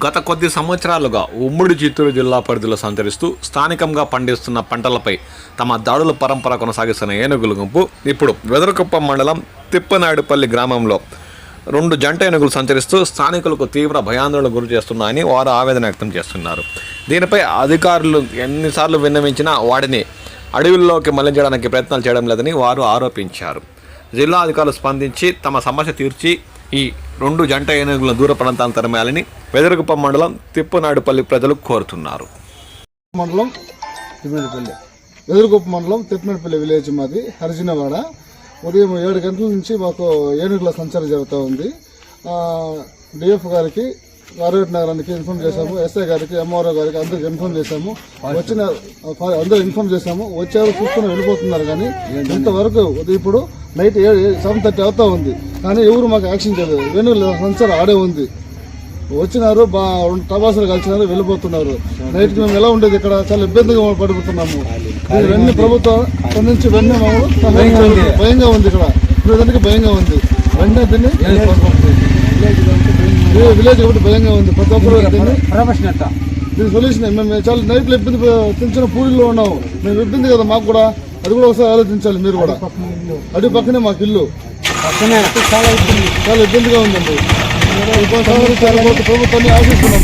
గత కొద్ది సంవత్సరాలుగా ఉమ్మడి చిత్తూరు జిల్లా పరిధిలో సంచరిస్తూ స్థానికంగా పండిస్తున్న పంటలపై తమ దాడుల పరంపర కొనసాగిస్తున్న ఏనుగుల గుంపు ఇప్పుడు వెదరకుప్పం మండలం తిప్పనాయుడుపల్లి గ్రామంలో 2 జంట ఏనుగులు సంచరిస్తూ స్థానికులకు తీవ్ర భయాందోళనకు గురి చేస్తున్నాయని వారు ఆవేదన వ్యక్తం చేస్తున్నారు. దీనిపై అధికారులు ఎన్నిసార్లు విన్నవించినా వాటిని అడవుల్లోకి మళ్లించడానికి ప్రయత్నాలు చేయడం లేదని వారు ఆరోపించారు. జిల్లా అధికారులు స్పందించి తమ సమస్య తీర్చి ఈ 2 జంట ఏనుగులను దూర ప్రాంతాలను తరమేయాలని వెదరకుప్పం మండలం తిప్పనాయుడుపల్లి ప్రజలు కోరుతున్నారు. వెదరకుప్పం మండలం తిప్పనాయుడుపల్లి విలేజ్ మాది హరిజనవాడ. ఉదయం 7 గంటల నుంచి మాకు ఏనుగుల సంచారం జరుగుతూ ఉంది. డిఎఫ్ గారికి, ఆరోగ్య నగరానికి ఇన్ఫార్మ్ చేశాము, ఎస్ఐ గారికి, ఎంఆర్ఓ గారికి అందరికి ఇన్ఫార్మ్ చేశాము. అందరూ ఇన్ఫార్మ్ చేశాము. వచ్చారు, చూసుకుని వెళ్ళిపోతున్నారు. కానీ ఇంతవరకు ఇప్పుడు నైట్ 7:30 అవుతా ఉంది. కానీ ఎవరు మాకు యాక్షన్ చేయలేదు. ఏనుగుల సంచారం ఆడే ఉంది. వచ్చినారు, 2 టబాసులు కలిసినారు, వెళ్ళిపోతున్నారు. నైట్కి మేము ఎలా ఉండేది ఇక్కడ చాలా ఇబ్బందిగా పడిపోతున్నాము. ఇవన్నీ ప్రభుత్వం స్పందించి వెంటనే భయంగా ఉంది. ఇక్కడ దానికి భయంగా ఉంది. వెంటనే దీన్ని విలేజ్ కాబట్టి భయంగా ఉంది. ప్రతి ఒక్కరు దీని సొల్యూషన్. మేము చాలా నైట్లో ఇబ్బంది, చిన్న పూరిలో ఉన్నాము. మేము ఇబ్బంది కదా మాకు కూడా, అది కూడా ఒకసారి ఆలోచించాలి మీరు కూడా. అటు పక్కనే మాకు ఇల్లు చాలా ఇబ్బందిగా ఉందండి. ప్రభుత్వాన్ని ఆశిస్తున్నాం.